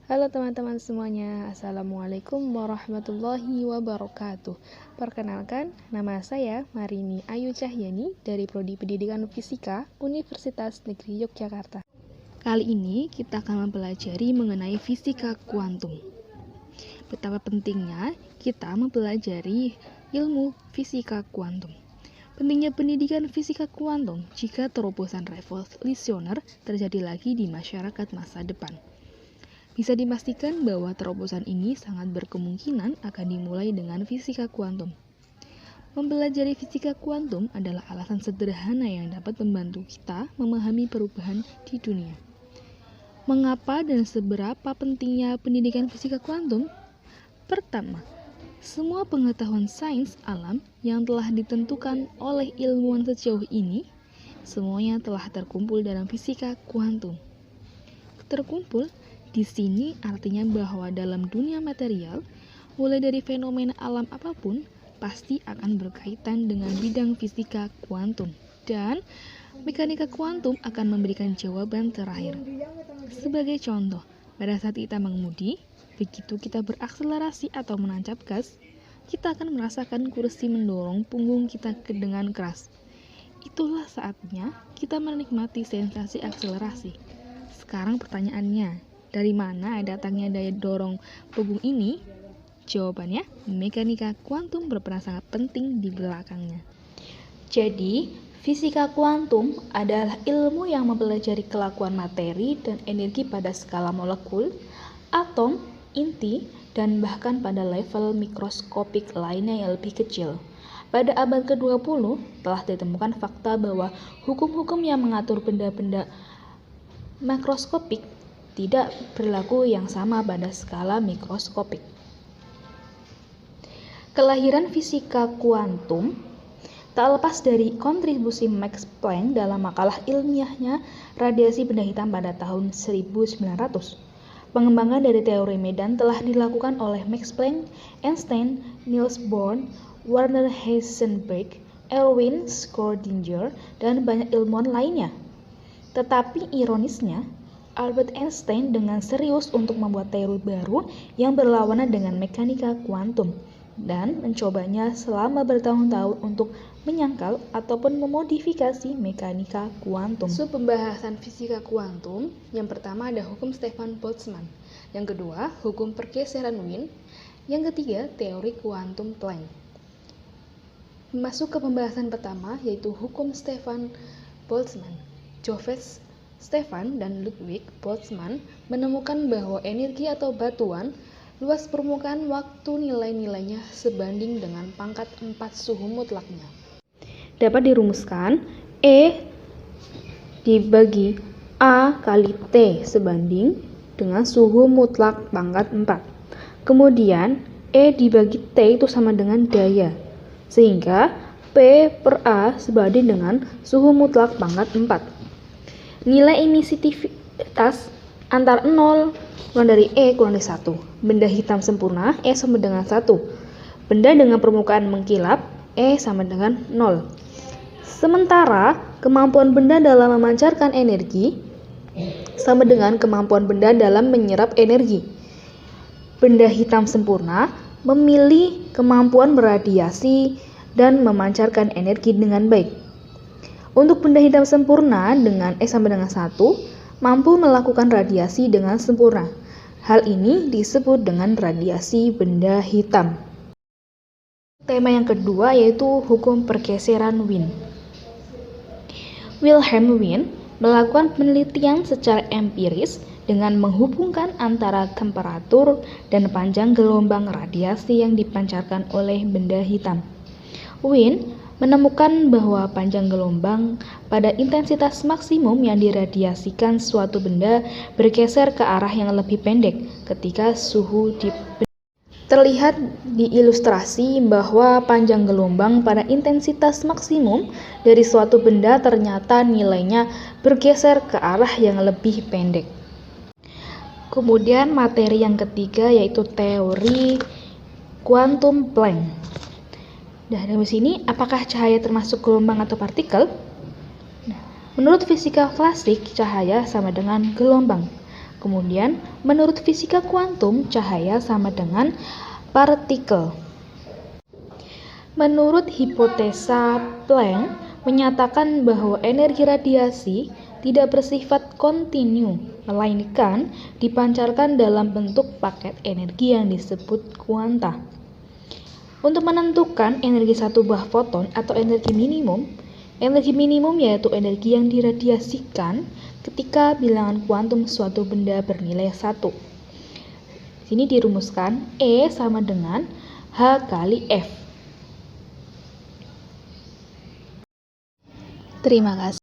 Halo teman-teman semuanya, Assalamualaikum warahmatullahi wabarakatuh. Perkenalkan, nama saya Marini Ayu Cahyani dari Prodi Pendidikan Fisika Universitas Negeri Yogyakarta. Kali ini kita akan mempelajari mengenai fisika kuantum. Betapa pentingnya kita mempelajari ilmu fisika kuantum. Pentingnya pendidikan fisika kuantum jika terobosan revolusioner terjadi lagi di masyarakat masa depan. Bisa dipastikan bahwa terobosan ini sangat berkemungkinan akan dimulai dengan fisika kuantum. Mempelajari fisika kuantum adalah alasan sederhana yang dapat membantu kita memahami perubahan di dunia. Mengapa dan seberapa pentingnya pendidikan fisika kuantum? Pertama, semua pengetahuan sains alam yang telah ditentukan oleh ilmuwan sejauh ini, semuanya telah terkumpul dalam fisika kuantum. Terkumpul di sini artinya bahwa dalam dunia material, mulai dari fenomena alam apapun, pasti akan berkaitan dengan bidang fisika kuantum. Dan mekanika kuantum akan memberikan jawaban terakhir. Sebagai contoh, pada saat kita mengemudi, begitu kita berakselerasi atau menancap gas, kita akan merasakan kursi mendorong punggung kita dengan keras. Itulah saatnya kita menikmati sensasi akselerasi. Sekarang pertanyaannya, dari mana datangnya daya dorong punggung ini? Jawabannya, mekanika kuantum berperan sangat penting di belakangnya. Jadi, fisika kuantum adalah ilmu yang mempelajari kelakuan materi dan energi pada skala molekul, atom, inti, dan bahkan pada level mikroskopik lainnya yang lebih kecil. Pada abad ke-20, telah ditemukan fakta bahwa hukum-hukum yang mengatur benda-benda makroskopik tidak berlaku yang sama pada skala mikroskopik. Kelahiran fisika kuantum tak lepas dari kontribusi Max Planck dalam makalah ilmiahnya radiasi benda hitam pada tahun 1900. Pengembangan dari teori medan telah dilakukan oleh Max Planck, Einstein, Niels Bohr, Werner Heisenberg, Erwin Schrödinger, dan banyak ilmuwan lainnya. Tetapi ironisnya, Albert Einstein dengan serius untuk membuat teori baru yang berlawanan dengan mekanika kuantum dan mencobanya selama bertahun-tahun untuk menyangkal ataupun memodifikasi mekanika kuantum. Pembahasan fisika kuantum, yang pertama ada hukum Stefan Boltzmann, yang kedua hukum pergeseran Wien, yang ketiga teori kuantum Planck. Masuk ke pembahasan pertama yaitu hukum Stefan Boltzmann. Joseph Stefan dan Ludwig Boltzmann menemukan bahwa energi atau batuan luas permukaan waktu nilai-nilainya sebanding dengan pangkat 4 suhu mutlaknya. Dapat dirumuskan E dibagi A kali T sebanding dengan suhu mutlak pangkat 4. Kemudian E dibagi T itu sama dengan daya, sehingga P per A sebanding dengan suhu mutlak pangkat 4. Nilai emisivitas antara 0 kurang dari E kurang dari 1. Benda hitam sempurna E sama dengan 1. Benda dengan permukaan mengkilap E sama dengan 0. Sementara kemampuan benda dalam memancarkan energi sama dengan kemampuan benda dalam menyerap energi. Benda hitam sempurna memiliki kemampuan beradiasi dan memancarkan energi dengan baik. Untuk benda hitam sempurna dengan E sama dengan 1, mampu melakukan radiasi dengan sempurna. Hal ini disebut dengan radiasi benda hitam. Tema yang kedua yaitu hukum pergeseran Wien. Wilhelm Wien melakukan penelitian secara empiris dengan menghubungkan antara temperatur dan panjang gelombang radiasi yang dipancarkan oleh benda hitam. Wien menemukan bahwa panjang gelombang pada intensitas maksimum yang diradiasikan suatu benda bergeser ke arah yang lebih pendek ketika suhu di terlihat di ilustrasi bahwa panjang gelombang pada intensitas maksimum dari suatu benda ternyata nilainya bergeser ke arah yang lebih pendek. Kemudian materi yang ketiga yaitu teori kuantum Planck. Nah, dari sini, apakah cahaya termasuk gelombang atau partikel? Nah, menurut fisika klasik, cahaya sama dengan gelombang. Kemudian, menurut fisika kuantum, cahaya sama dengan partikel. Menurut hipotesa Planck, menyatakan bahwa energi radiasi tidak bersifat kontinu, melainkan dipancarkan dalam bentuk paket energi yang disebut kuanta. Untuk menentukan energi satu buah foton atau energi minimum yaitu energi yang diradiasikan ketika bilangan kuantum suatu benda bernilai 1. Sini dirumuskan E sama dengan H kali F. Terima kasih.